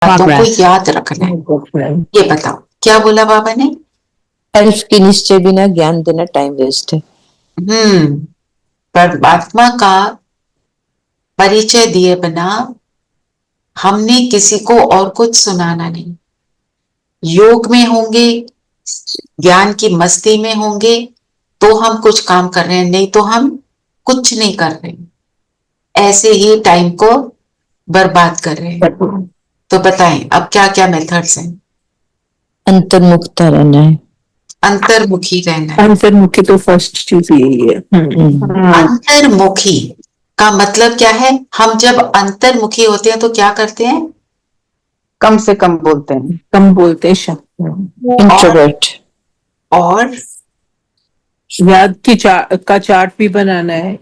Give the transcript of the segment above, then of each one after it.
बातों को याद रखना है। ये बताओ क्या बोला बाबा ने? अर्थ के निश्चय बिना ज्ञान देना टाइम वेस्ट है। परमात्मा का परिचय दिए बिना हमने किसी को और कुछ सुनाना नहीं। योग में होंगे, ज्ञान की मस्ती में होंगे तो हम कुछ काम कर रहे हैं, नहीं तो हम कुछ नहीं कर रहे, ऐसे ही टाइम को बर्बाद कर रहे हैं। तो बताएं अब क्या क्या मेथड्स हैं? अंतर्मुखता रहना है। अंतर्मुखी रहना है। अंतर्मुखी तो फर्स्ट चीज यही है। अंतर्मुखी का मतलब क्या है? हम जब अंतर्मुखी होते हैं तो क्या करते हैं? कम से कम बोलते हैं। कम बोलते हैं शब्द। इंट्रोवर्ट। और याद की का चार्ट भी बनाना है।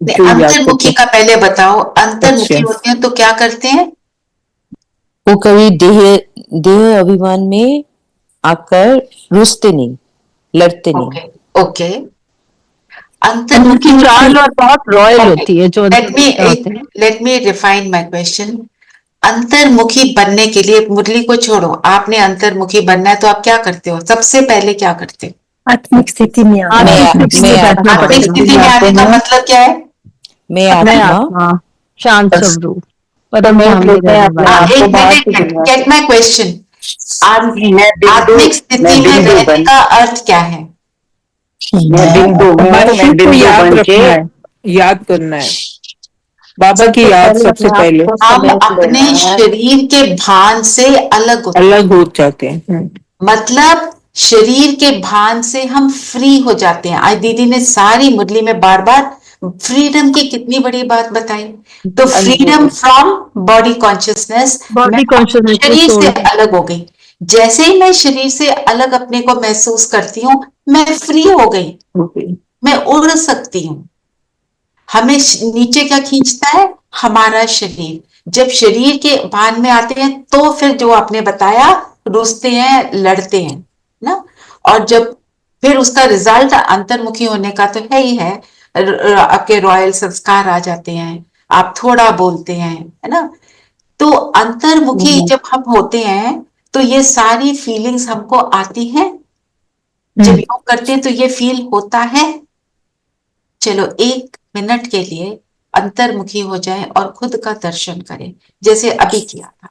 जो याद अंतर्मुखी करते का पहले बताओ। अंतर्मुखी अच्छा। होते हैं तो क्या करते हैं? वो कभी देह अभिमान में आकर रुसते नहीं, लड़ते नहीं। Okay okay. अंतर्मुखी चाल और बहुत रॉयल होती है जो let me refine my question. अंतर्मुखी बनने के लिए, मुरली को छोड़ो, आपने अंतर्मुखी बनना है तो आप क्या करते हो? सबसे पहले क्या करते हो? आत्मिक स्थिति में आत्मिक स्थिति में आने का मतलब क्या है? मैं आत्मा शांत स्वरूप गेट माय क्वेश्चन। आत्मिक स्थिति में रहने का अर्थ क्या है? याद करना है बाबा की याद सबसे पहले। हम अपने शरीर के भान से अलग हो जाते हैं। मतलब शरीर के भान से हम फ्री हो जाते हैं। आज दीदी ने सारी मुरली में बार बार फ्रीडम की कितनी बड़ी बात बताई। तो फ्रीडम फ्रॉम बॉडी कॉन्शियसनेस, शरीर से अलग हो गई। जैसे ही मैं शरीर से अलग अपने को महसूस करती हूँ, मैं फ्री हो गई, मैं उड़ सकती हूँ। हमें नीचे क्या खींचता है? हमारा शरीर। जब शरीर के भान में आते हैं तो फिर जो आपने बताया, रूसते हैं, लड़ते हैं ना। और जब फिर उसका रिजल्ट अंतर्मुखी होने का तो है ही है। आपके रॉयल संस्कार आ जाते हैं, आप थोड़ा बोलते हैं, है ना। तो अंतर्मुखी जब हम होते हैं तो ये सारी फीलिंग्स हमको आती हैं। जब योग करते हैं तो ये फील होता है। चलो 1 मिनट के लिए अंतर्मुखी हो जाएं और खुद का दर्शन करें, जैसे अभी किया था।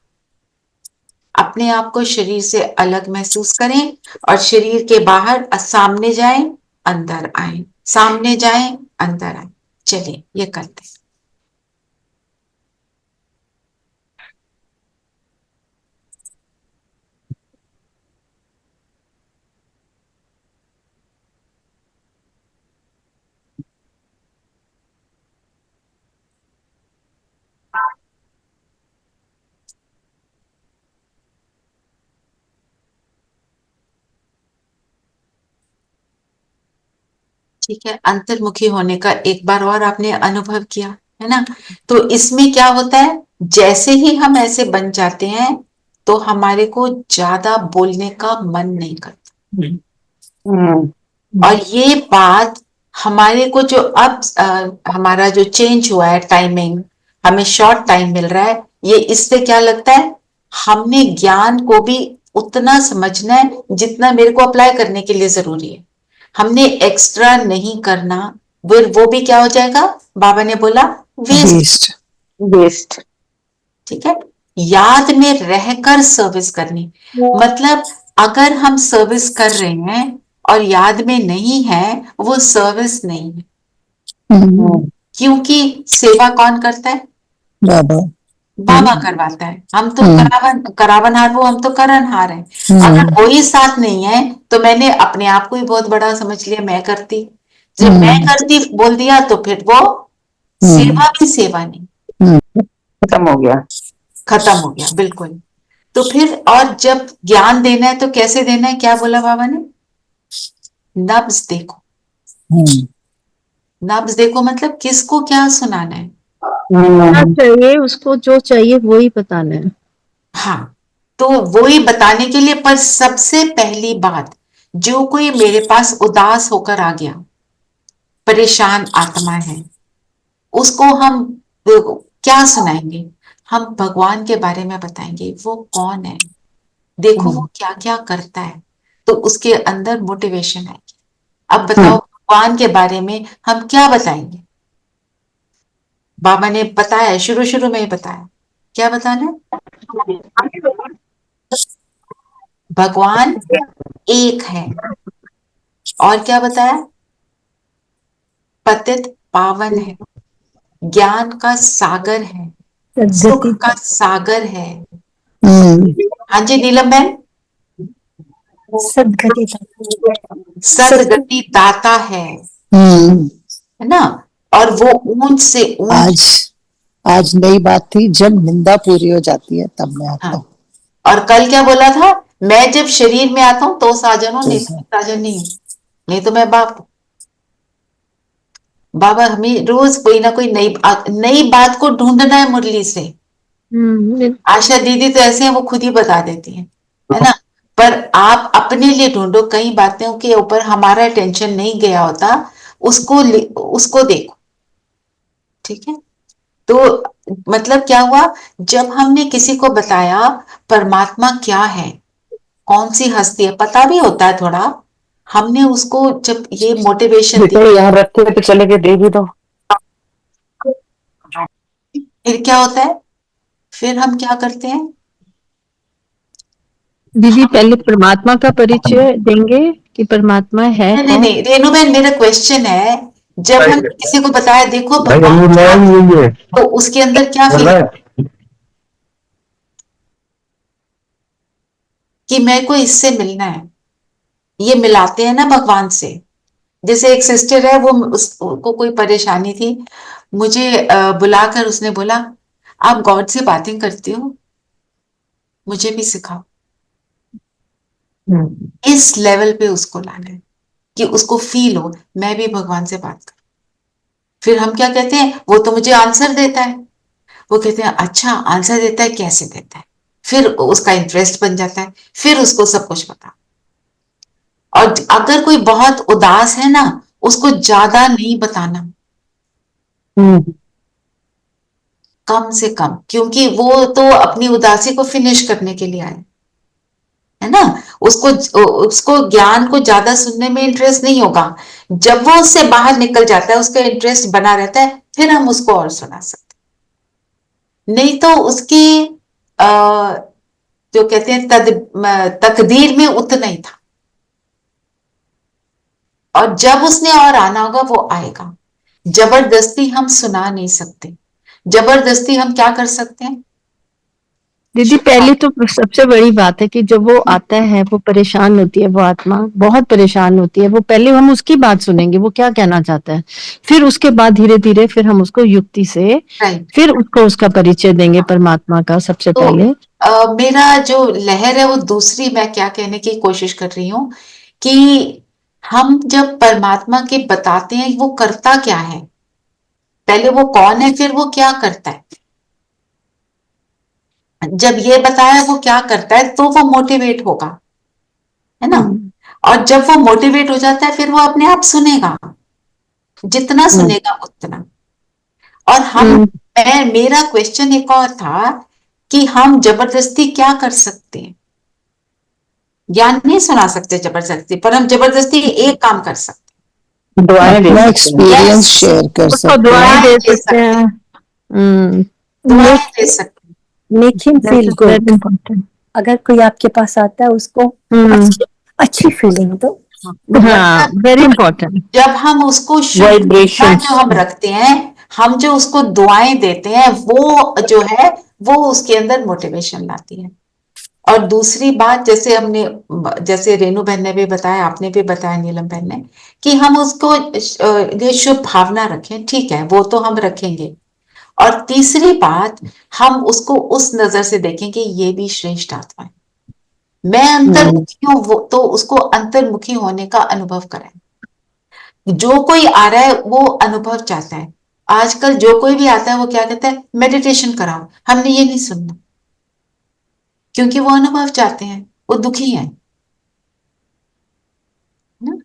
अपने आप को शरीर से अलग महसूस करें और शरीर के बाहर सामने जाएं, अंदर आए, सामने जाएं, अंदर आए। चलिए ये करते हैं। ठीक है, अंतर्मुखी होने का एक बार और आपने अनुभव किया है ना। तो इसमें क्या होता है, जैसे ही हम ऐसे बन जाते हैं तो हमारे को ज्यादा बोलने का मन नहीं करता। और ये बात हमारे को जो अब हमारा जो चेंज हुआ है टाइमिंग, हमें शॉर्ट टाइम मिल रहा है, ये इससे क्या लगता है, हमने ज्ञान को भी उतना समझना है जितना मेरे को अप्लाई करने के लिए जरूरी है। हमने एक्स्ट्रा नहीं करना, वो भी क्या हो जाएगा? बाबा ने बोला वेस्ट। ठीक है, याद में रहकर सर्विस करनी। मतलब अगर हम सर्विस कर रहे हैं और याद में नहीं है, वो सर्विस नहीं है। क्योंकि सेवा कौन करता है? बाबा करवाता है। हम तो करावनहार, वो हम तो करनहार हैं। अगर वही साथ नहीं है तो मैंने अपने आप को ही बहुत बड़ा समझ लिया, मैं करती। जब मैं करती बोल दिया तो फिर वो सेवा भी सेवा नहीं, खत्म हो गया। बिल्कुल। तो फिर और जब ज्ञान देना है तो कैसे देना है? क्या बोला बाबा ने? नब्ज देखो। नब्ज देखो मतलब किसको क्या सुनाना है। चाहिए उसको, जो चाहिए वो ही बताना है। हाँ, तो वो ही बताने के लिए। पर सबसे पहली बात, जो कोई मेरे पास उदास होकर आ गया, परेशान आत्मा है, उसको हम क्या सुनाएंगे? हम भगवान के बारे में बताएंगे, वो कौन है, देखो वो क्या क्या करता है, तो उसके अंदर मोटिवेशन आएगी। अब बताओ भगवान के बारे में हम क्या बताएंगे? बाबा ने बताया, शुरू शुरू में ही बताया, क्या बताना है? भगवान एक है, और क्या बताया? पतित पावन है, ज्ञान का सागर है, सुख सदगति का सागर है। हम्म, हाँ जी नीलम बहन, सदगति सदगति दाता हम्म। है ना? और वो ऊंच से ऊंच, आज आज नई बात थी, जब निंदा पूरी हो जाती है तब मैं आता हाँ, हूँ। और कल क्या बोला था? मैं जब शरीर में आता हूं तो साजन हूं, नहीं तो मैं साजन नहीं हूं, नहीं तो मैं बाप हूं। बाबा हमें रोज कोई ना कोई नई बात को ढूंढना है मुरली से। आशा दीदी तो ऐसे हैं, वो खुद ही बता देती है ना? पर आप अपने लिए ढूंढो, कई बातों के ऊपर हमारा अटेंशन नहीं गया होता, उसको देखो, ठीक है? तो मतलब क्या हुआ, जब हमने किसी को बताया परमात्मा क्या है, कौन सी हस्ती है, पता भी होता है थोड़ा, हमने उसको जब ये मोटिवेशन दी, यहाँ रखे तो चले के दे भी दो। फिर क्या होता है? फिर हम क्या करते हैं? दीदी पहले परमात्मा का परिचय देंगे कि परमात्मा है नहीं नहीं कौन? नहीं रेणु बहन, मेरा क्वेश्चन है, जब हम किसी को बताया देखो भाई भगवान अमूल क्या है, यही है तो उसके अंदर क्या बोल फील रहा है। कि मेरे को इससे मिलना है, ये मिलाते हैं ना भगवान से। जैसे एक सिस्टर है, वो उसको कोई परेशानी थी, मुझे बुलाकर उसने बोला, आप गॉड से बातें करती हो, मुझे भी सिखाओ। इस लेवल पे उसको लाना है कि उसको फील हो मैं भी भगवान से बात करूं। फिर हम क्या कहते हैं, वो तो मुझे आंसर देता है, वो कहते हैं अच्छा आंसर देता है, कैसे देता है? फिर उसका इंटरेस्ट बन जाता है, फिर उसको सब कुछ पता। और अगर कोई बहुत उदास है ना, उसको ज्यादा नहीं बताना, कम से कम, क्योंकि वो तो अपनी उदासी को फिनिश करने के लिए आए, है ना? उसको उसको ज्ञान को ज्यादा सुनने में इंटरेस्ट नहीं होगा। जब वो उससे बाहर निकल जाता है, उसका इंटरेस्ट बना रहता है, फिर हम उसको और सुना सकते। नहीं तो उसकी जो कहते हैं तकदीर में उतना ही था, और जब उसने और आना होगा वो आएगा। जबरदस्ती हम सुना नहीं सकते, जबरदस्ती हम क्या कर सकते हैं? दीदी पहले तो सबसे बड़ी बात है कि जब वो आता है, वो परेशान होती है, वो आत्मा बहुत परेशान होती है, वो पहले हम उसकी बात सुनेंगे, वो क्या कहना चाहता है, फिर उसके बाद धीरे धीरे फिर हम उसको युक्ति से राइट। फिर उसको उसका परिचय देंगे परमात्मा का सबसे तो पहले। मेरा जो लहर है वो दूसरी, मैं क्या कहने की कोशिश कर रही हूँ कि हम जब परमात्मा के बताते हैं वो करता क्या है, पहले वो कौन है फिर वो क्या करता है। जब ये बताया वो क्या करता है तो वो मोटिवेट होगा, है ना? और जब वो मोटिवेट हो जाता है फिर वो अपने आप सुनेगा, जितना सुनेगा उतना। और मेरा क्वेश्चन एक और था कि हम जबरदस्ती क्या कर सकते हैं? ज्ञान नहीं सुना सकते जबरदस्ती, पर हम जबरदस्ती एक काम कर सकते दुआएं दे अपना सकते हैं। Experience Yes. शेयर कर उसको सकते दुआएं हैं। दे दे सकते हैं। दुआएं दे सकते हैं। Make him feel good. अगर कोई आपके पास आता है उसको अच्छी फीलिंग दो। हाँ, वेरी इंपॉर्टेंट। जब हम उसको शुभ Vibrations. जो हम रखते हैं, हम जो उसको दुआएं देते हैं, वो जो है वो उसके अंदर मोटिवेशन लाती है। और दूसरी बात, जैसे हमने, जैसे रेणु बहन ने भी बताया, आपने भी बताया नीलम बहन ने, कि हम उसको ये शुभ भावना रखें, ठीक है, वो तो हम रखेंगे। और तीसरी बात, हम उसको उस नजर से देखें कि ये भी श्रेष्ठ आत्मा है, मैं अंतर्मुखी हूं, वो तो उसको अंतर्मुखी होने का अनुभव कराएं। जो कोई आ रहा है वो अनुभव चाहता है। आजकल जो कोई भी आता है वो क्या कहता है, मेडिटेशन कराओ, हमने ये नहीं सुनना, क्योंकि वो अनुभव चाहते हैं, वो दुखी हैं ना,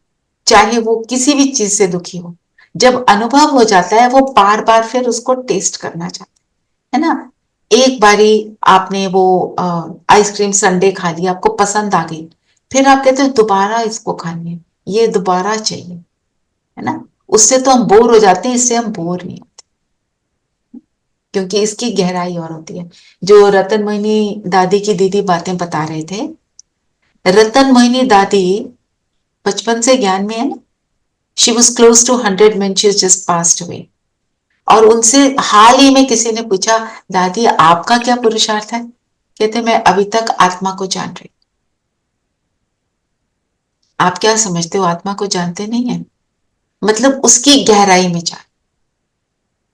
चाहे वो किसी भी चीज से दुखी हो। जब अनुभव हो जाता है वो बार बार फिर उसको टेस्ट करना चाहता है ना? एक बारी आपने वो आइसक्रीम संडे खा लिया, आपको पसंद आ गई, फिर आप कहते हो दोबारा इसको खानी है, ये दोबारा चाहिए, है ना? उससे तो हम बोर हो जाते हैं, इससे हम बोर नहीं होते, क्योंकि इसकी गहराई और होती है। जो रतन मोहिनी दादी की दीदी बातें बता रहे थे, रतन मोहिनी दादी बचपन से ज्ञान में है ना, she was close to 100 when she just passed away। और उनसे हाल ही में किसी ने पूछा, दादी आपका क्या पुरुषार्थ है? कहते मैं अभी तक आत्मा को जान रही। आप क्या समझते हो, आत्मा को जानते नहीं है? मतलब उसकी गहराई में जान।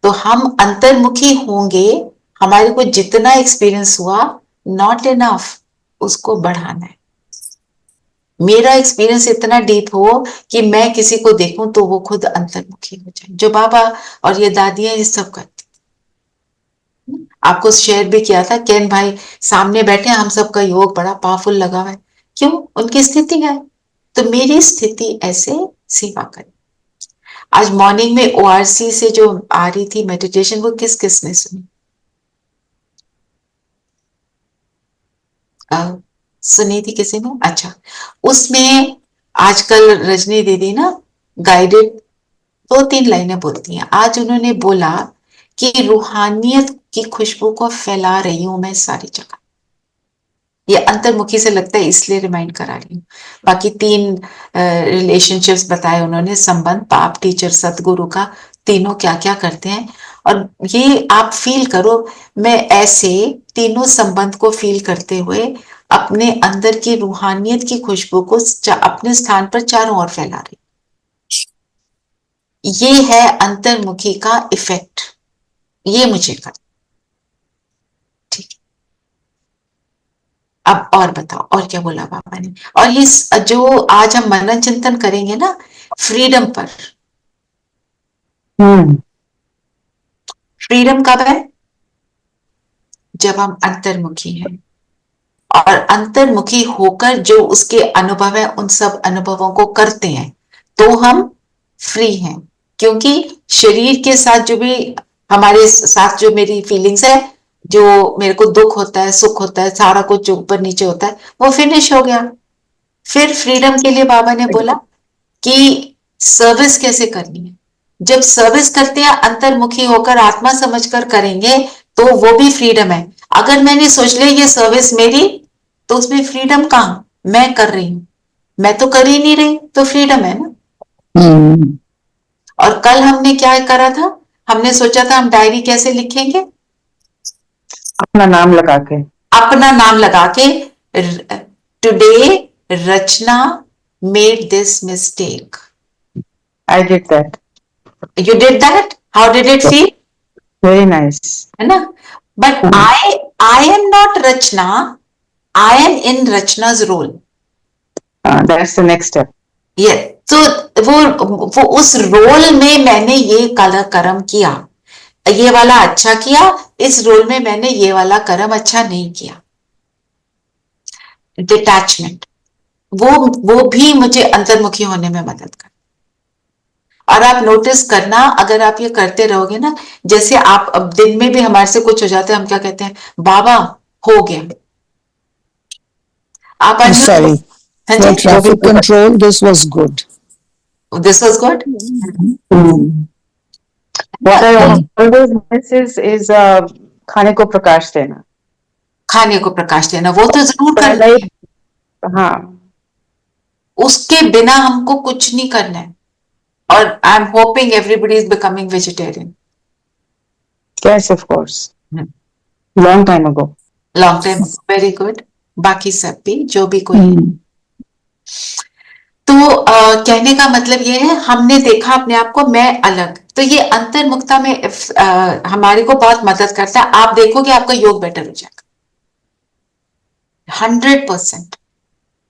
तो हम अंतर्मुखी होंगे, हमारे को जितना एक्सपीरियंस हुआ नॉट इनफ, उसको बढ़ाना है। मेरा एक्सपीरियंस इतना डीप हो कि मैं किसी को देखूं तो वो खुद अंतर्मुखी हो जाए, जो बाबा और ये दादियां ये सब करती। आपको शेयर भी किया था, केन भाई सामने बैठे, हम सबका योग बड़ा पावरफुल लगा हुआ है, क्यों? उनकी स्थिति है। तो मेरी स्थिति ऐसे सेवा करे। आज मॉर्निंग में ओआरसी से जो आ रही थी मेडिटेशन, वो किस किस ने सुनी? सुनी थी किसी ने? अच्छा, उसमें आजकल रजनी दीदी ना गाइडेड 2-3 लाइनें बोलती हैं। आज उन्होंने बोला कि रूहानियत की खुशबू को फैला रही हूं मैं सारी जगह। ये अंतर्मुखी से लगता है, इसलिए रिमाइंड करा रही हूँ। बाकी 3 रिलेशनशिप्स बताए उन्होंने, संबंध, बाप, टीचर, सतगुरु का, तीनों क्या क्या करते हैं। और ये आप फील करो, मैं ऐसे तीनों संबंध को फील करते हुए अपने अंदर की रूहानियत की खुशबू को अपने स्थान पर चारों ओर फैला रही। ये है अंतर्मुखी का इफेक्ट, ये मुझे कर। ठीक, अब और बताओ, और क्या बोला बाबा ने? और ये जो आज हम मनन चिंतन करेंगे ना फ्रीडम पर, फ्रीडम कब है? जब हम अंतर्मुखी हैं, और अंतर्मुखी होकर जो उसके अनुभव है उन सब अनुभवों को करते हैं, तो हम फ्री हैं। क्योंकि शरीर के साथ जो भी हमारे साथ जो मेरी फीलिंग्स है, जो मेरे को दुख होता है, सुख होता है, सारा कुछ जो ऊपर नीचे होता है, वो फिनिश हो गया। फिर फ्रीडम के लिए बाबा ने बोला कि सर्विस कैसे करनी है। जब सर्विस करते हैं अंतर्मुखी होकर, आत्मा समझकर करेंगे, तो वो भी फ्रीडम है। अगर मैंने सोच लिया ये सर्विस मेरी, तो उसमें फ्रीडम कहाँ? मैं कर रही हूं, मैं तो कर ही नहीं रही, तो फ्रीडम है ना। और कल हमने क्या करा था? हमने सोचा था हम डायरी कैसे लिखेंगे? अपना नाम लगा के, अपना नाम लगा के, today Rachna made this mistake. I did that. You did that? How did it feel? Very nice. है ना? But I am not Rachna. I am in Rachna's role. That's the next step. ये तो वो उस रोल में मैंने ये कर्म किया, ये वाला अच्छा किया, इस रोल में मैंने ये वाला कर्म अच्छा नहीं किया। डिटैचमेंट, वो भी मुझे अंतर्मुखी होने में मदद कर। और आप नोटिस करना, अगर आप ये करते रहोगे ना, जैसे आप अब दिन में भी हमारे से कुछ हो जाता है, हम क्या कहते हैं? बाबा हो गया। आप Sorry, for traffic control, this was good. This was good. What I always miss is खाने को प्रकाश देना। खाने को प्रकाश देना, वो तो जरूर करना है। हाँ, उसके बिना हमको कुछ नहीं करना है। और I am hoping everybody is becoming vegetarian. yes, of course. Long time ago. Long time, very good. बाकी सब भी, जो भी कोई है। तो कहने का मतलब ये है, हमने देखा अपने आप को मैं अलग, तो ये अंतर्मुखता में हमारे को बहुत मदद करता है। आप देखोगे आपका योग बेटर हो जाएगा 100%।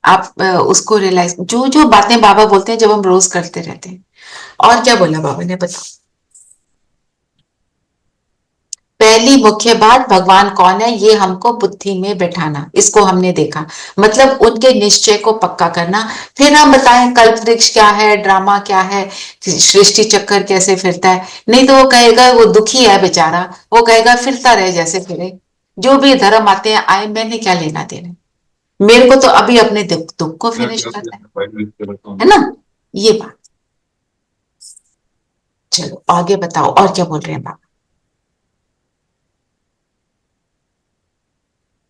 आप उसको रियलाइज, जो जो बातें बाबा बोलते हैं, जब हम रोज करते रहते हैं। और क्या बोला बाबा ने, बताओ? पहली मुख्य बात, भगवान कौन है ये हमको बुद्धि में बैठाना, इसको हमने देखा। मतलब उनके निश्चय को पक्का करना। फिर हम बताएं कल्प वृक्ष क्या है, ड्रामा क्या है, सृष्टि चक्कर कैसे फिरता है। नहीं तो वो कहेगा वो दुखी है बेचारा, वो कहेगा फिरता रहे जैसे फिरे। जो भी धर्म आते हैं आए, मैंने क्या लेना देना, मेरे को तो अभी अपने दुख को फिनिश करना है ना, ये बात। चलो आगे बताओ और क्या बोल रहे हैं बाबा।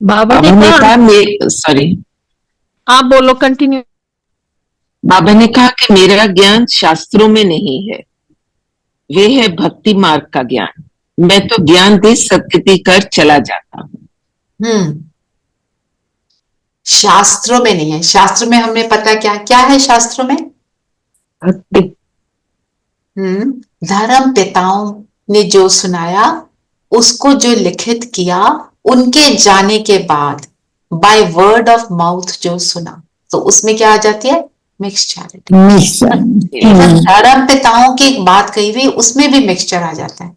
बाबा बाबा ने ने कहा, कहा सॉरी, आप बोलो, कंटिन्यू। बाबा ने कहा कि मेरा ज्ञान शास्त्रों में नहीं है, वे है भक्ति मार्ग का ज्ञान। मैं तो ज्ञान दे सत्कृति कर चला जाता हूँ। शास्त्रों में नहीं है, शास्त्र में हमने पता क्या क्या है शास्त्रों में, भक्ति। धर्म पिताओं ने जो सुनाया उसको जो लिखित किया, उनके जाने के बाद बाय वर्ड ऑफ माउथ जो सुना, तो उसमें क्या आ जाती है, मिक्सचैरिटी। धर्म पिताओं की एक बात कही हुई, उसमें भी मिक्सचर आ जाता है।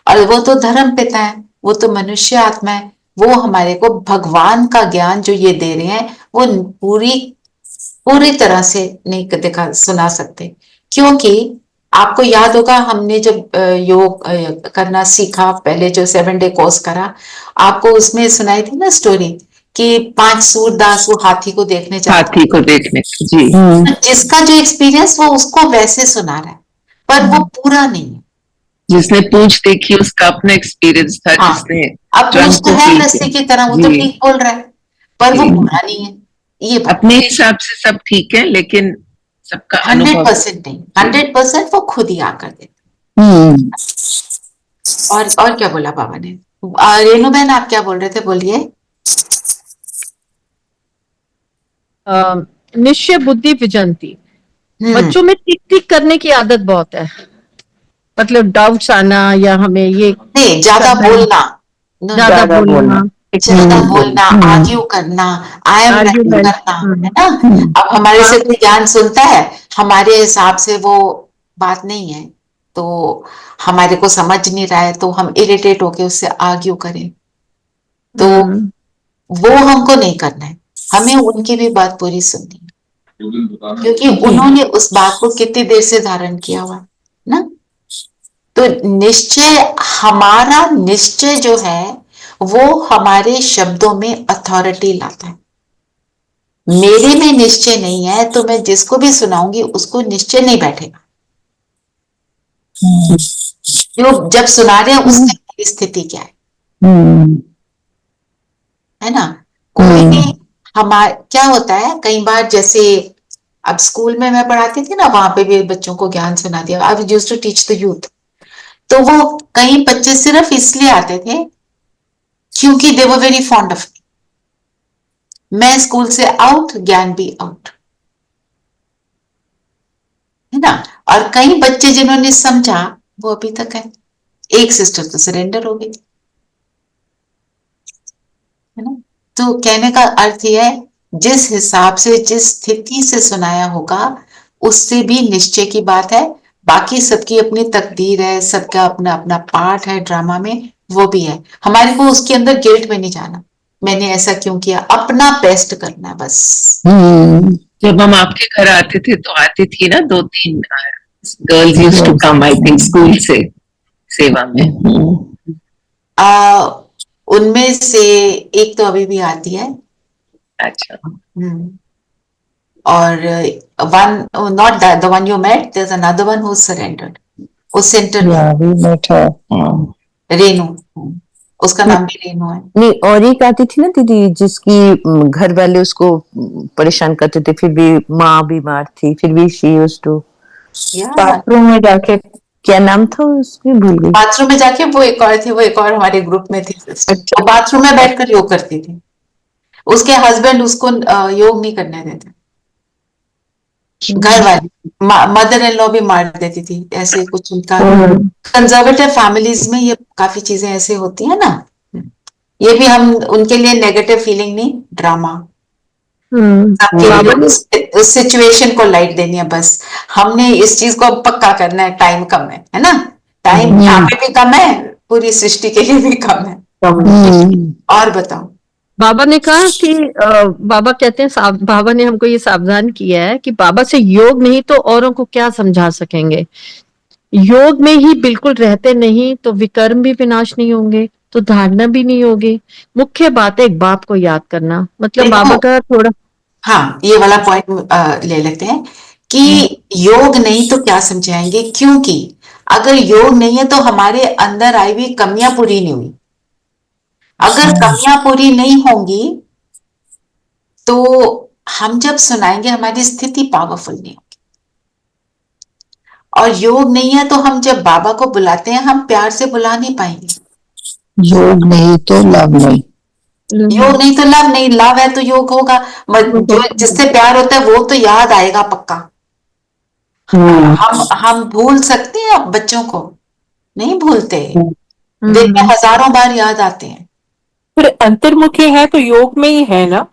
और वो तो धर्म पिता है, वो तो मनुष्य आत्मा है, वो हमारे को भगवान का ज्ञान जो ये दे रहे हैं वो पूरी तरह से नहीं दिखा सुना सकते। क्योंकि आपको याद होगा हमने जब योग करना सीखा, पहले जो 7 डे कोर्स करा, आपको उसमें सुनाई थी ना स्टोरी कि 5 सूरदास वो हाथी को देखने जाते, हाथी को देखने, जी। जिसका जो एक्सपीरियंस वो उसको वैसे सुना रहा है, पर वो पूरा नहीं है। जिसने पूंछ देखी उसका अपना एक्सपीरियंस था। हाँ, जिसने अब पूछ तो है रस्सी की तरह, वो तो जी। ठीक बोल रहा है, पर वो पूरा नहीं है। ये अपने हिसाब से सब ठीक है, लेकिन सबका 100% नहीं, 100% वो खुद ही आकर देते। और क्या बोला बाबा ने। रेणु बहन आप क्या बोल रहे थे, बोलिए। निश्चय बुद्धि विजंती, बच्चों में टिक टिक करने की आदत बहुत है, मतलब डाउट्स आना या हमें ये नहीं, ज्यादा बोलना, ज्यादा बोलना, ज्यादा बोलना, आर्ग्यू करना, आई एम राइट करना, है ना। अब हमारे से कोई ज्ञान सुनता है, हमारे हिसाब से वो बात नहीं है, तो हमारे को समझ नहीं रहा है, तो हम इरिटेट होके उससे आर्ग्यू करें, तो वो हमको नहीं करना है। हमें उनकी भी बात पूरी सुननी है, क्योंकि उन्होंने उस बात को कितनी देर से धारण किया हुआ ना। तो निश्चय, हमारा निश्चय जो है वो हमारे शब्दों में अथॉरिटी लाता है। मेरे में निश्चय नहीं है तो मैं जिसको भी सुनाऊंगी उसको निश्चय नहीं बैठेगा। जो जब सुना रहे हैं उसकी स्थिति क्या है ना। कोई भी क्या होता है कई बार, जैसे अब स्कूल में मैं पढ़ाती थी ना, वहां पे भी बच्चों को ज्ञान सुना दिया। I used to teach the youth, तो वो कई बच्चे सिर्फ इसलिए आते थे क्योंकि they were very fond of me. मैं स्कूल से आउट, ज्ञान भी आउट, है ना। और कई बच्चे जिन्होंने समझा वो अभी तक है। एक सिस्टर तो सरेंडर हो गई, है ना। तो कहने का अर्थ यह है, जिस हिसाब से, जिस स्थिति से सुनाया होगा उससे भी निश्चय की बात है। बाकी सबकी अपनी तकदीर है, सबका अपना अपना पार्ट है ड्रामा में, वो भी है। हमारे को उसके अंदर गिल्ट में नहीं जाना, मैंने ऐसा क्यों किया, अपना बेस्ट करना है बस। जब हम आपके घर आते थे तो आती थी ना 2-3 girls used to come, I think school से सेवा में। उनमें से एक तो अभी भी आती है। अच्छा। और one, not that the one you met, there's another one who surrendered, वो सेंटर में रेनू, उसका नाम भी रेनू है। नहीं, और एक आती थी ना दीदी जिसकी घर वाले उसको परेशान करते थे, फिर भी माँ बीमार थी, फिर भी शी यूज्ड टू बाथरूम में जाके, क्या नाम था उसकी, भूल गई। बाथरूम में जाके, वो एक और थी, वो एक और हमारे ग्रुप में थी। वो बाथरूम में बैठकर योग करती थी, उसके हस्बैंड उसको योग नहीं करने देते, घर वाली मदर इन लॉ भी मार देती थी, ऐसे कुछ उनका। कंजर्वेटिव फैमिलीज में ये काफी चीजें ऐसे होती है ना। ये भी हम उनके लिए नेगेटिव फीलिंग नहीं, ड्रामा। उस सिचुएशन को लाइट देनी है बस। हमने इस चीज को पक्का करना है, टाइम कम है ना। टाइम यहाँ पे भी कम है, पूरी सृष्टि के लिए भी कम है। और बताओ। बाबा ने कहा कि बाबा कहते हैं, बाबा ने हमको ये सावधान किया है कि बाबा से योग नहीं तो औरों को क्या समझा सकेंगे। योग में ही बिल्कुल रहते नहीं तो विकर्म भी विनाश नहीं होंगे, तो धारणा भी नहीं होगी। मुख्य बात है एक बाप को याद करना, मतलब देखो, बाबा का थोड़ा हाँ, ये वाला पॉइंट ले लेते हैं कि योग नहीं तो क्या समझाएंगे, क्योंकि अगर योग नहीं है तो हमारे अंदर आई हुई कमियां पूरी नहीं हुई। अगर कमियां पूरी नहीं होंगी तो हम जब सुनाएंगे हमारी स्थिति पावरफुल नहीं होगी। और योग नहीं है तो हम जब बाबा को बुलाते हैं हम प्यार से बुला नहीं पाएंगे। योग नहीं तो लव नहीं। योग नहीं तो लव नहीं, लव है तो योग होगा। जो जिससे प्यार होता है वो तो याद आएगा पक्का। हम भूल सकते हैं अब बच्चों को? नहीं भूलते, दिन में हजारों बार याद आते हैं। फिर अंतर्मुखी है तो योग में ही है ना?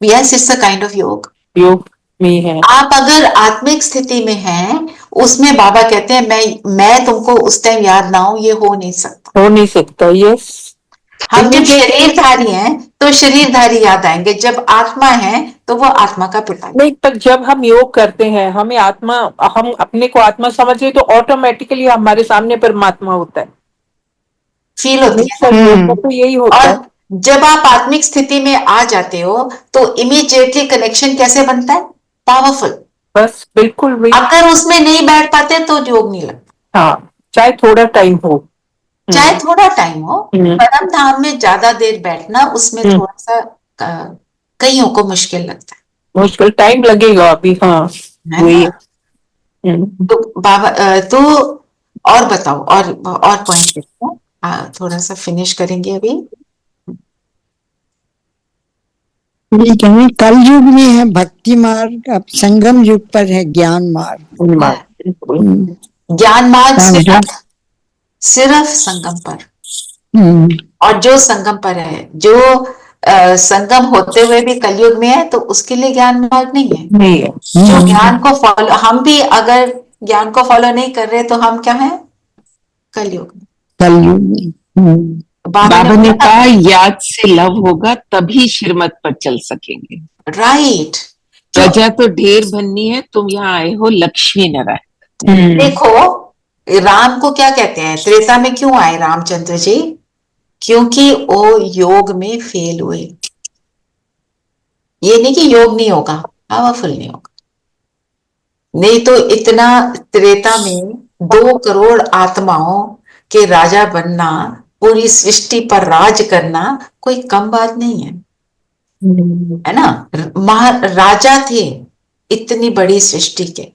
Yes, it's a kind of योग। योग में ही है। आप अगर आत्मिक स्थिति में हैं, उसमें बाबा कहते हैं मैं तुमको उस टाइम याद ना हूं, ये हो नहीं सकता। हो नहीं सकता, यस। हम जब शरीरधारी हैं तो शरीरधारी याद आएंगे, जब आत्मा है तो वो आत्मा का पिता है। नहीं, पर जब हम योग करते हैं हम अपने को आत्मा समझे तो ऑटोमेटिकली हमारे सामने परमात्मा होता है, फील होती है। तो यही होता है। और जब आप आत्मिक स्थिति में आ जाते हो तो इमीडिएटली कनेक्शन कैसे बनता है? पावरफुल। बस बिल्कुल वही। अगर उसमें नहीं बैठ पाते तो योग नहीं लगता। हाँ, चाहे थोड़ा टाइम हो। चाहे थोड़ा टाइम हो, परम धाम में ज्यादा देर बैठना उसमें थोड़ा सा कईयों को मुश्किल लगता है। मुश्किल टाइम लगेगा अभी। हाँ, है वही। तो बाबा तो और बताओ, और पॉइंट देखो, थोड़ा सा फिनिश करेंगे अभी। ये कहें कल युग में है भक्ति मार्ग, अब संगम युग पर है ज्ञान मार्ग। ज्ञान मार्ग सिर्फ संगम पर, और जो संगम पर है, जो संगम होते हुए भी कलयुग में है तो उसके लिए ज्ञान मार्ग नहीं है। नहीं है। जो ज्ञान को फॉलो, हम भी अगर ज्ञान को फॉलो नहीं कर रहे तो हम क्या है? कलयुग में। कलयुग में बाबा ने कहा याद से लव होगा तभी श्रीमत पर चल सकेंगे। राइट। प्रजा तो ढेर बननी है, तुम यहाँ आए हो लक्ष्मी नारायण। देखो, राम को क्या कहते हैं? त्रेता में क्यों आए रामचंद्र जी? क्योंकि वो योग में फेल हुए। ये नहीं कि योग नहीं होगा, पावरफुल नहीं होगा, नहीं तो इतना त्रेता में 2 करोड़ आत्माओं के राजा बनना, पूरी सृष्टि पर राज करना कोई कम बात नहीं है ना? महाराजा थे इतनी बड़ी सृष्टि के।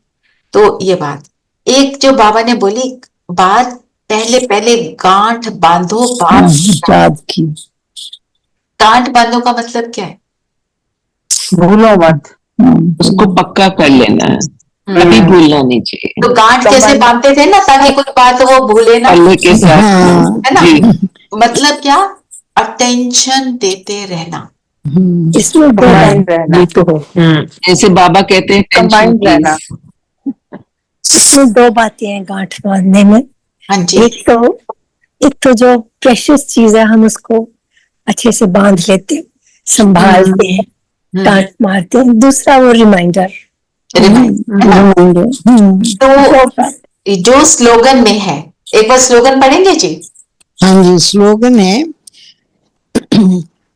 तो ये बात, एक जो बाबा ने बोली बात, पहले गांठ बांधो बात की। गांठ बांधो का मतलब क्या है? भूलो मत, उसको पक्का कर लेना है, कभी भूलना नहीं चाहिए। तो गांठ कैसे बांधते थे ना, ताकि कोई बात वो भूले ना, पल्ले के साथ, है ना? जी। मतलब क्या? अटेंशन देते रहना। इसमें दो कंबाइंड रहना। ये तो है। जैसे बाबा कहते हैं टेंशन रहना। इसमें 2 बातें हैं गांठ बांधने में। हाँ जी। एक तो जो प्रेशियस चीज है हम उसको अच्छे से बांध लेते हैं, संभालते हैं, गांठ मारते हैं। दूसरा वो रिमाइंडर। तो जो स्लोगन में है, एक बार स्लोगन पढ़ेंगे जी? हाँ जी, स्लोगन है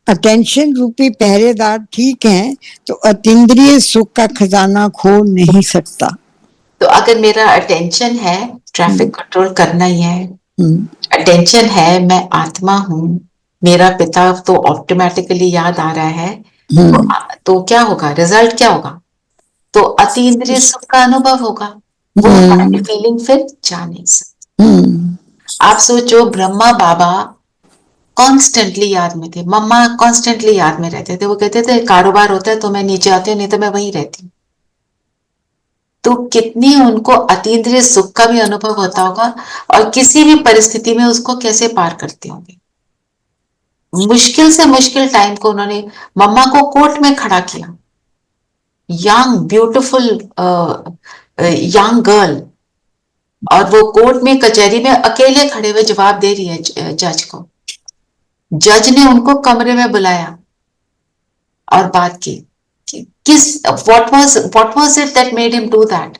अटेंशन रूपी पहरेदार ठीक है तो अतीन्द्रिय सुख का खजाना खो नहीं सकता। तो अगर मेरा अटेंशन है, ट्रैफिक कंट्रोल करना ही है, अटेंशन है, मैं आत्मा हूँ, मेरा पिता तो ऑटोमेटिकली याद आ रहा है, तो क्या होगा? रिजल्ट क्या होगा? तो अतीन्द्रिय सुख का अनुभव होगा, वो हमारी फीलिंग फिर जा नहीं सकती। आप सोचो, ब्रह्मा बाबा कॉन्स्टेंटली याद में थे, मम्मा कॉन्स्टेंटली याद में रहते थे। वो कहते थे कारोबार होता है तो मैं नीचे आती हूँ, नहीं तो मैं वहीं रहती हूँ। तो कितनी उनको अतीन्द्रिय सुख का भी अनुभव होता होगा, और किसी भी परिस्थिति में उसको कैसे पार करते होंगे। मुश्किल से मुश्किल टाइम को उन्होंने मम्मा को कोर्ट में खड़ा किया, यंग ब्यूटीफुल यंग गर्ल, और वो कोर्ट में कचहरी में अकेले खड़े हुए जवाब दे रही है जज को। जज ने उनको कमरे में बुलाया और बात की किस what was it that made him do that.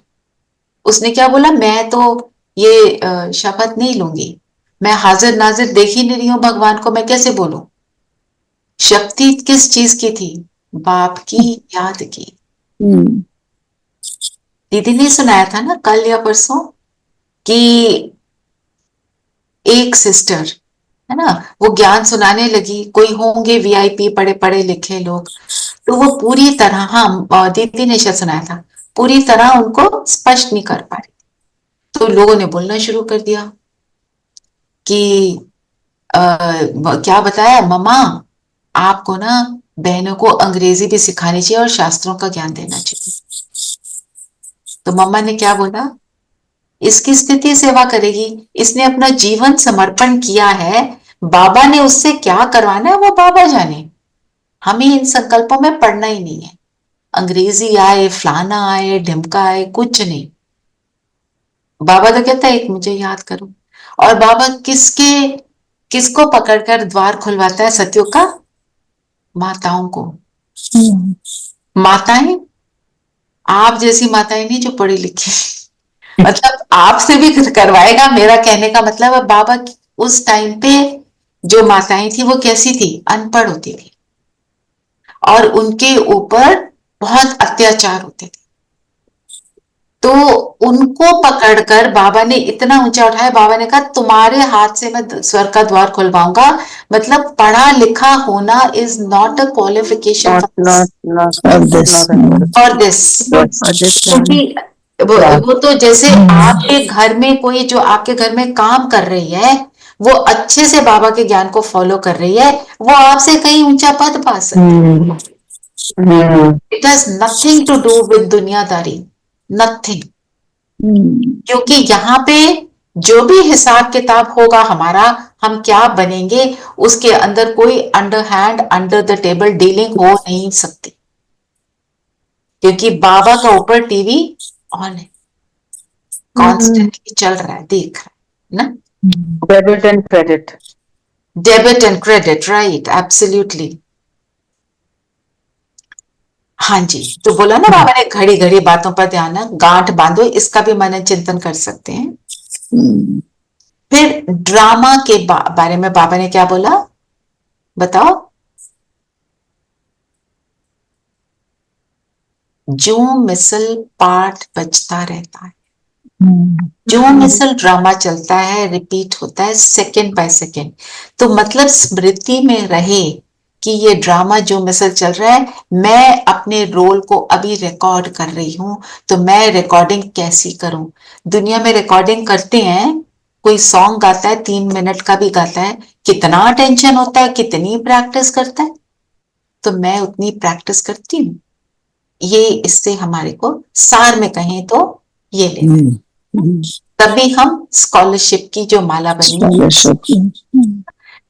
उसने क्या बोला? मैं तो ये शपथ नहीं लूंगी, मैं हाजिर नाजिर देख ही नहीं रही हूं भगवान को, मैं कैसे बोलूं? शक्ति किस चीज की थी? बाप की याद की। हम्म, दीदी ने सुनाया था ना कल या परसों कि एक सिस्टर है ना, वो ज्ञान सुनाने लगी, कोई होंगे वीआईपी पढ़े पढ़े लिखे लोग, तो वो पूरी तरह, हाँ दीदी ने शायद सुनाया था, पूरी तरह उनको स्पष्ट नहीं कर पा रही। तो लोगों ने बोलना शुरू कर दिया कि क्या बताया मम्मा, आपको ना बहनों को अंग्रेजी भी सिखानी चाहिए और शास्त्रों का ज्ञान देना चाहिए। तो मम्मा ने क्या बोला, इसकी स्थिति सेवा करेगी, इसने अपना जीवन समर्पण किया है, बाबा ने उससे क्या करवाना है वो बाबा जाने, हमें इन संकल्पों में पढ़ना ही नहीं है। अंग्रेजी आए, फलाना आए, ढिमका आए, कुछ नहीं। बाबा तो कहता है एक मुझे याद करो। और बाबा किसको पकड़कर द्वार खुलवाता है सत्युग का? माताओं को। माताएं, आप जैसी माताएं नहीं जो पढ़ी लिखी, मतलब आपसे भी करवाएगा। मेरा कहने का मतलब है बाबा उस टाइम पे जो माताएं थी वो कैसी थी? अनपढ़ होती थी और उनके ऊपर बहुत अत्याचार होते थे। तो उनको पकड़कर बाबा ने इतना ऊंचा उठाया, बाबा ने कहा तुम्हारे हाथ से मैं स्वर्ग का द्वार खुलवाऊंगा। मतलब पढ़ा लिखा होना is not a qualification for this. क्योंकि वो तो जैसे आपके घर में कोई जो आपके घर में काम कर रही है, वो अच्छे से बाबा के ज्ञान को फॉलो कर रही है, वो आपसे कहीं ऊंचा पद पा सकती है। It has nothing to do with दुनियादारी, नथिंग। क्योंकि यहाँ पे जो भी हिसाब किताब होगा हमारा, हम क्या बनेंगे, उसके अंदर कोई underhand under the table dealing हो नहीं सकती, क्योंकि बाबा का ऊपर टीवी ऑन है, कॉन्स्टेंटली चल रहा है, देख रहा है ना। Debit and credit. Debit and credit, right, absolutely. हाँ जी, तो बोला ना बाबा ने घड़ी घड़ी बातों पर ध्यान, गांठ बांधो, इसका भी मनन चिंतन कर सकते हैं। फिर ड्रामा के बारे में बाबा ने क्या बोला, बताओ? जो मिसल पाठ बजता रहता है, जो मिसल ड्रामा चलता है, रिपीट होता है सेकंड बाय सेकंड, तो मतलब स्मृति में रहे कि ये ड्रामा जो मिसल चल रहा है, मैं अपने रोल को अभी रिकॉर्ड कर रही हूं, तो मैं रिकॉर्डिंग कैसी करूं? दुनिया में रिकॉर्डिंग करते हैं, कोई सॉन्ग गाता है 3 मिनट का भी गाता है, कितना टेंशन होता है, कितनी प्रैक्टिस करता है। तो मैं उतनी प्रैक्टिस करती हूँ। ये इससे हमारे को सार में कहें तो ये लेना, तभी हम स्कॉलरशिप की जो माला बनी।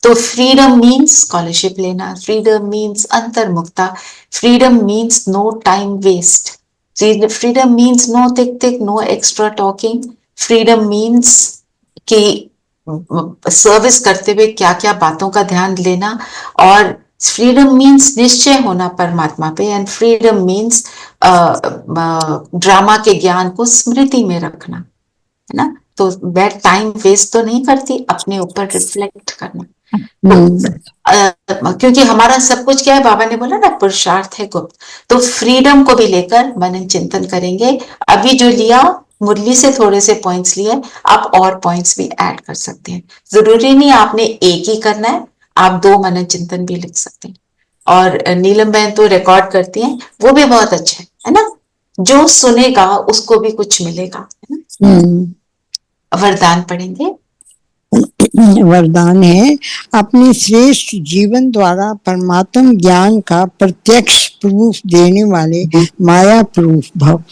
तो फ्रीडम मीन्स स्कॉलरशिप लेना, फ्रीडम मीन्स अंतर्मुक्ता, freedom means no time waste, freedom means no थिक थिक, no extra talking, freedom means कि सर्विस करते हुए क्या क्या बातों का ध्यान लेना, और फ्रीडम मीन्स निश्चय होना परमात्मा पे, एंड फ्रीडम मीन्स ड्रामा के ज्ञान को स्मृति में रखना, है ना। तो मैं टाइम वेस्ट तो नहीं करती, अपने ऊपर रिफ्लेक्ट करना। तो, क्योंकि हमारा सब कुछ क्या है, बाबा ने बोला ना पुरुषार्थ है गुप्त, तो फ्रीडम को भी लेकर मनन चिंतन करेंगे। अभी जो लिया मुरली से थोड़े से पॉइंट्स लिए, आप और पॉइंट्स भी ऐड कर सकते हैं, जरूरी नहीं आपने एक ही करना है, आप 2 मनन चिंतन भी लिख सकते हैं। और नीलम बहन तो रिकॉर्ड करती हैं, वो भी बहुत अच्छा है ना, जो सुनेगा उसको भी कुछ मिलेगा, है ना। वरदान पढ़ेंगे। वरदान है, अपने श्रेष्ठ जीवन द्वारा परमात्म ज्ञान का प्रत्यक्ष प्रूफ देने वाले माया प्रूफ भव।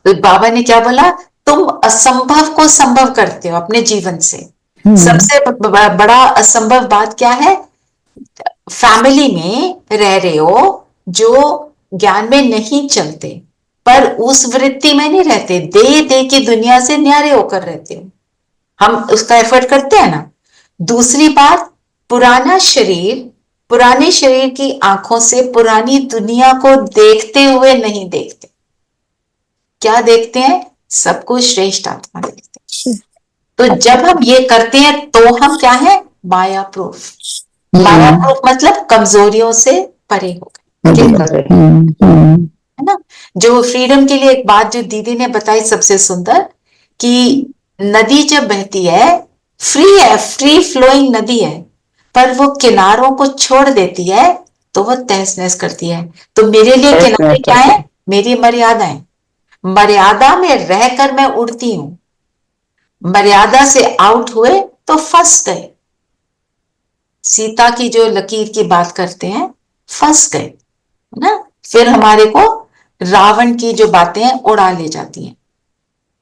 तो बाबा ने क्या बोला, तुम असंभव को संभव करते हो अपने जीवन से। सबसे बड़ा असंभव बात क्या है? फैमिली में रह रहे हो जो ज्ञान में नहीं चलते, पर उस वृत्ति में नहीं रहते, दे दे की दुनिया से न्यारे होकर रहते हो, हम उसका एफर्ट करते हैं ना। दूसरी बात, पुराना शरीर, पुराने शरीर की आंखों से पुरानी दुनिया को देखते हुए नहीं देखते। क्या देखते हैं? सबको श्रेष्ठ आत्मा देखते हैं। तो जब हम ये करते हैं तो हम क्या है, माया प्रूफ। माया प्रूफ मतलब कमजोरियों से परे हो गए, है ना। जो फ्रीडम के लिए एक बात जो दीदी ने बताई सबसे सुंदर, कि नदी जब बहती है, फ्री है, फ्री फ्लोइंग नदी है, पर वो किनारों को छोड़ देती है तो वो तहस नहस करती है। तो मेरे लिए किनारे क्या है, मेरी मर्यादाएं। मर्यादा में रहकर मैं उड़ती हूं, मर्यादा से आउट हुए तो फंस गए। सीता की जो लकीर की बात करते हैं, फंस गए, है ना। फिर हमारे को रावण की जो बातें हैं उड़ा ले जाती हैं।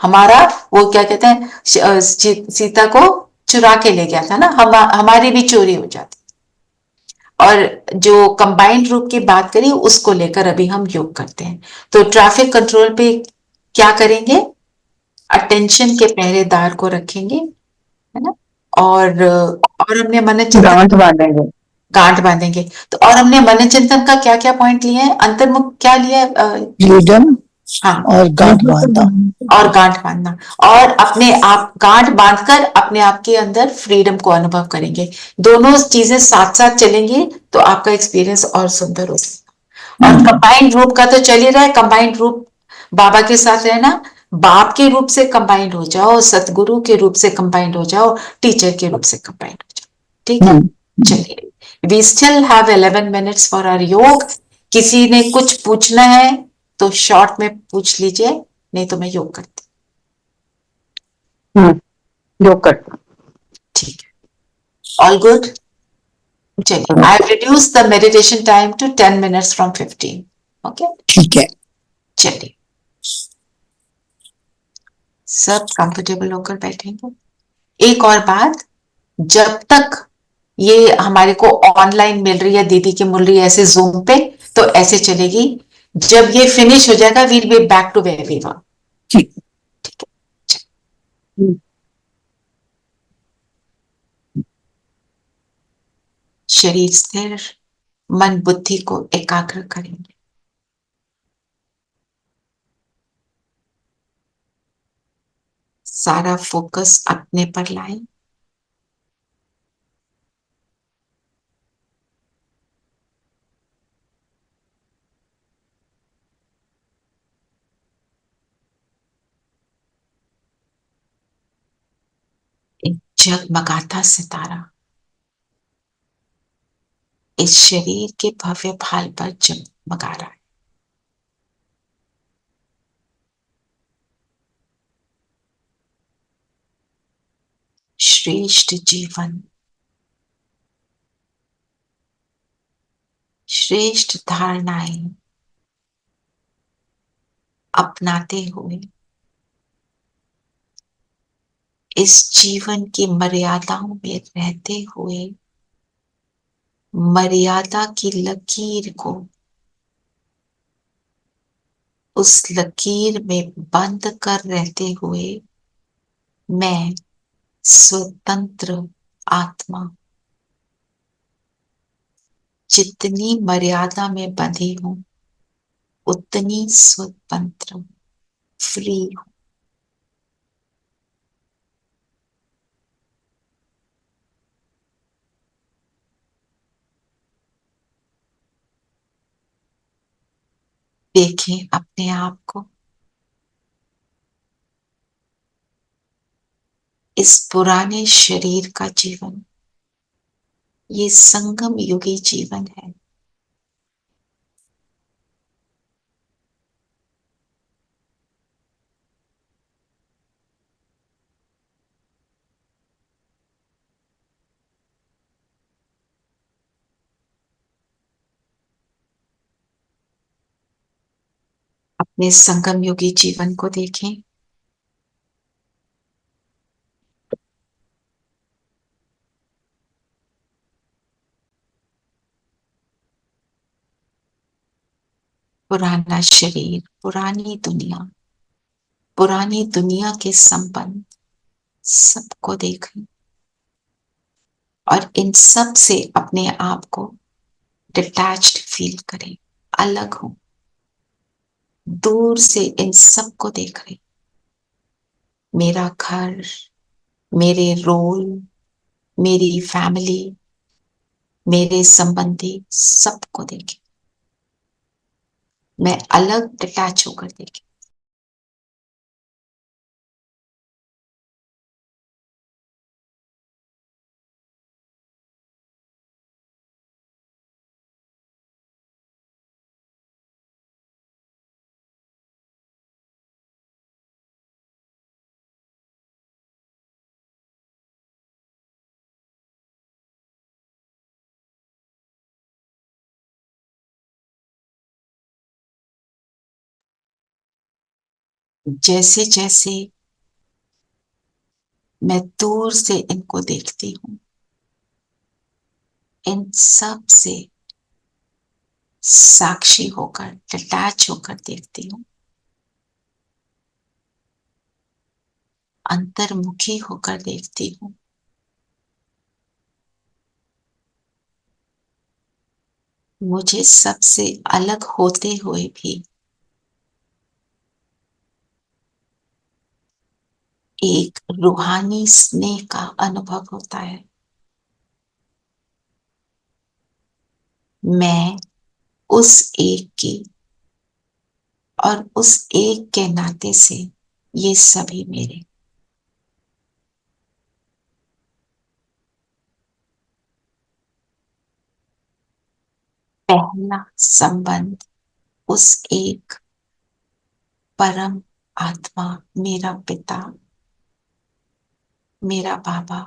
हमारा वो क्या कहते हैं, सीता को चुरा के ले गया था ना, हमारी भी चोरी हो जाती। और जो कंबाइंड रूप की बात करी उसको लेकर अभी हम योग करते हैं। तो ट्रैफिक कंट्रोल पे क्या करेंगे, अटेंशन के पहरेदार को रखेंगे, है ना। और हमने मन चिंतन, गांठ बांधेंगे। तो और हमने मन चिंतन का क्या क्या पॉइंट लिए हैं, अंतर्मुख क्या लिया है, फ्रीडम हाँ, और गांठ बांधना, और गांठ बांधना, और अपने आप गांठ बांधकर अपने आप के अंदर फ्रीडम को अनुभव करेंगे। दोनों चीजें साथ साथ चलेंगी तो आपका एक्सपीरियंस और सुंदर हो जाएगा। और कंबाइंड रूप का तो चल ही रहा है, कंबाइंड रूप बाबा के साथ रहना, बाप के रूप से कंबाइंड हो जाओ, सतगुरु के रूप से कंबाइंड हो जाओ, टीचर के रूप से कंबाइंड हो जाओ, ठीक है। चलिए, we still have 11 minutes for our yoga. किसी ने कुछ पूछना है तो शॉर्ट में पूछ लीजिए, नहीं तो मैं योग करती। योग करता। ठीक है, ऑल गुड। चलिए, I have reduce the meditation time to 10 minutes from 15। Okay, ठीक है। चलिए, सब कंफर्टेबल होकर बैठेंगे। एक और बात, जब तक ये हमारे को ऑनलाइन मिल रही है, दीदी की मिल रही है ऐसे जूम पे, तो ऐसे चलेगी। जब ये फिनिश हो जाएगा, we'll be back to where we were. ठीक है। शरीर स्थिर, मन बुद्धि को एकाग्र करेंगे। सारा फोकस अपने पर लाएं। एक जगमगाता सितारा इस शरीर के भव्य भाल पर जगमगा रहा है। श्रेष्ठ जीवन, श्रेष्ठ धारणाएं अपनाते हुए इस जीवन की मर्यादाओं में रहते हुए, मर्यादा की लकीर को उस लकीर में बंद कर रहते हुए, मैं स्वतंत्र आत्मा, जितनी मर्यादा में बंधी हूं उतनी स्वतंत्र, फ्री हूं। देखें अपने आप को इस पुराने शरीर का जीवन, ये संगम युगी जीवन है। अपने संगम युगी जीवन को देखें। पुराना शरीर, पुरानी दुनिया के संबंध सबको देखें और इन सब से अपने आप को डिटैच्ड फील करें, अलग हो, दूर से इन सब को देख रहे। मेरा घर, मेरे रोल, मेरी फैमिली, मेरे संबंधी सबको देखे, मैं अलग डिटैच होकर देखे। जैसे जैसे मैं दूर से इनको देखती हूँ, इन सब से साक्षी होकर, डिटैच होकर देखती हूँ, अंतर्मुखी होकर देखती हूँ। मुझे सबसे अलग होते हुए भी एक रूहानी स्नेह का अनुभव होता है। मैं उस एक की और उस एक के नाते से ये सभी मेरे। पहला संबंध उस एक परम आत्मा, मेरा पिता, मेरा बाबा,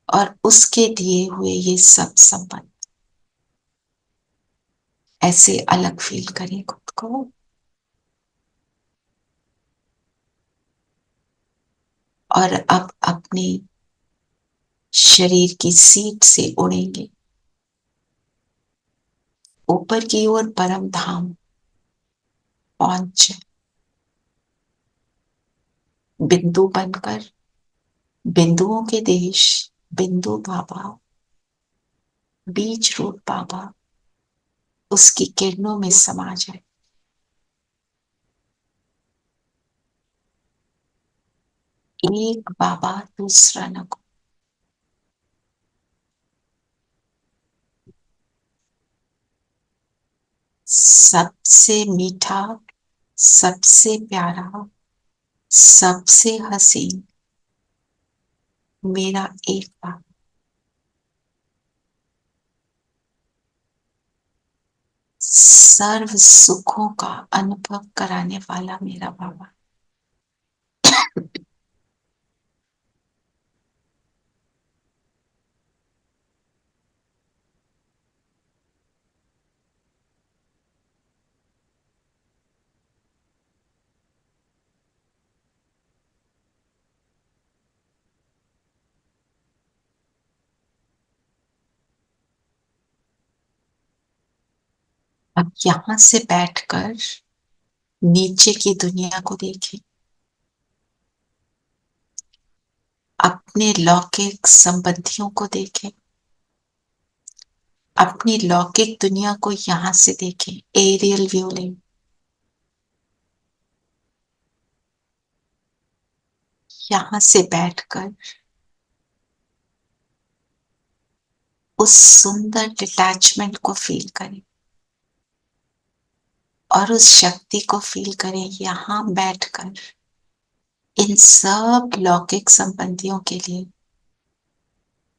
और उसके दिए हुए ये सब संबंध। ऐसे अलग फील करें खुद को। और अब अपने शरीर की सीट से उड़ेंगे ऊपर की ओर, परम धाम पहुंचे, बिंदु बनकर, बिंदुओं के देश, बिंदु बाबा, बीज रूट बाबा उसकी किरणों में समा जाए। एक बाबा दूसरा न को। सबसे मीठा, सबसे प्यारा, सबसे हसीन मेरा एक बाबा। सर्व सुखों का अनुभव कराने वाला मेरा बाबा। अब यहां से बैठकर नीचे की दुनिया को देखें, अपने लौकिक संबंधियों को देखें, अपनी लौकिक दुनिया को यहां से देखें, एरियल व्यू लें। यहां से बैठकर उस सुंदर डिटैचमेंट को फील करें और उस शक्ति को फील करें। यहां बैठकर इन सब लौकिक संबंधियों के लिए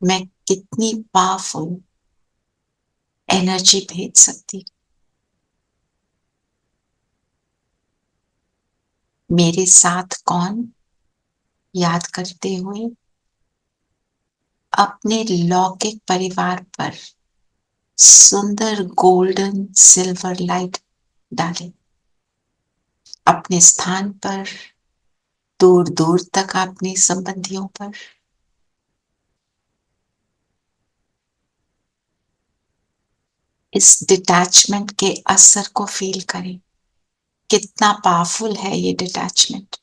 मैं कितनी पावरफुल एनर्जी भेज सकती। मेरे साथ कौन, याद करते हुए अपने लौकिक परिवार पर सुंदर गोल्डन सिल्वर लाइट डालें। अपने स्थान पर, दूर दूर तक अपने संबंधियों पर। इस डिटैचमेंट के असर को फील करें। कितना पावरफुल है ये डिटैचमेंट।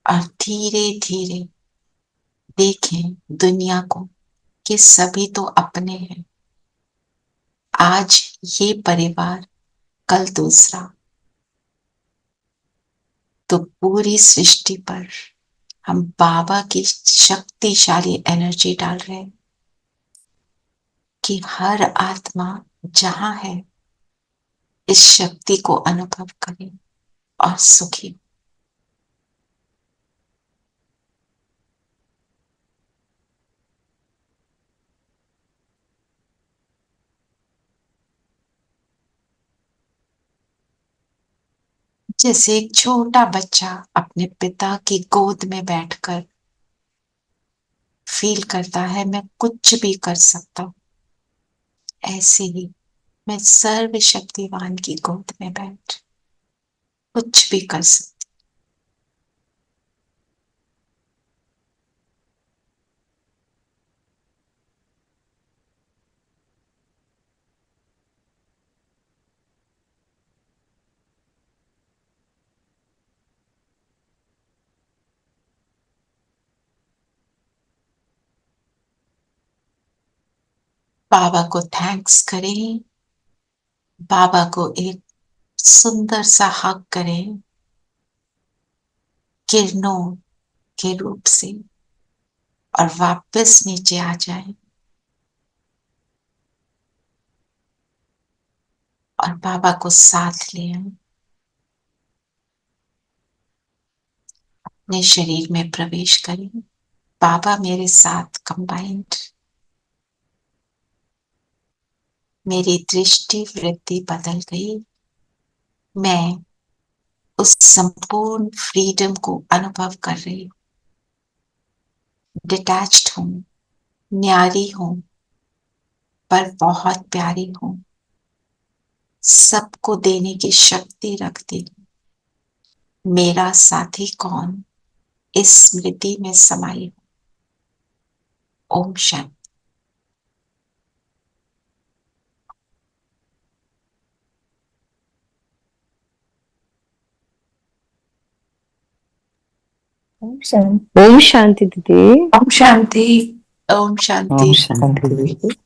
और धीरे धीरे देखें दुनिया को कि सभी तो अपने हैं। आज ये परिवार कल दूसरा। तो पूरी सृष्टि पर हम बाबा की शक्तिशाली एनर्जी डाल रहे हैं कि हर आत्मा जहां है इस शक्ति को अनुभव करे और सुखी। जैसे एक छोटा बच्चा अपने पिता की गोद में बैठकर फील करता है मैं कुछ भी कर सकता हूं, ऐसे ही मैं सर्वशक्तिवान की गोद में बैठ कुछ भी कर सकती। बाबा को थैंक्स करें, बाबा को एक सुंदर सा हक करें किरणों के रूप से और वापस नीचे आ जाएं और बाबा को साथ ले आएं, अपने शरीर में प्रवेश करें। बाबा मेरे साथ कंबाइंड, मेरी दृष्टि वृत्ति बदल गई, मैं उस संपूर्ण फ्रीडम को अनुभव कर रही हूं, डिटैच्ड हूं, न्यारी हूं पर बहुत प्यारी हूं, सबको देने की शक्ति रखती हूं। मेरा साथी कौन इस स्मृति में समाई हूं। ओम शांति। ओम शांति दीदी। ओम शांति। ओम शांति। शांति।